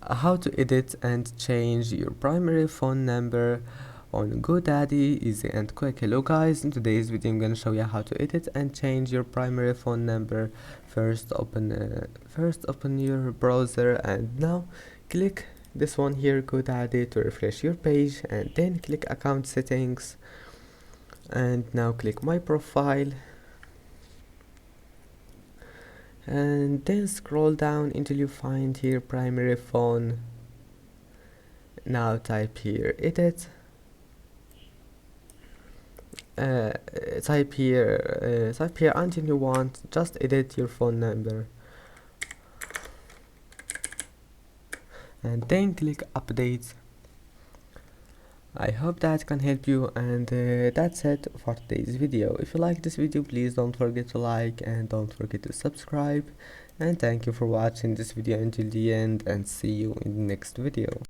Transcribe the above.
how to edit and change your primary phone number on Godaddy, easy and quick. Hello guys, in today's video I'm gonna show you how to edit and change your primary phone number. First open your browser and now click this one here, Godaddy, to refresh your page, and then click account settings and now click my profile and then scroll down until you find here primary phone. Now type here edit, type here until you want just edit your phone number and then click update. I hope that can help you, and that's it for today's video. If you like this video, please don't forget to like and don't forget to subscribe, and thank you for watching this video until the end, and see you in the next video.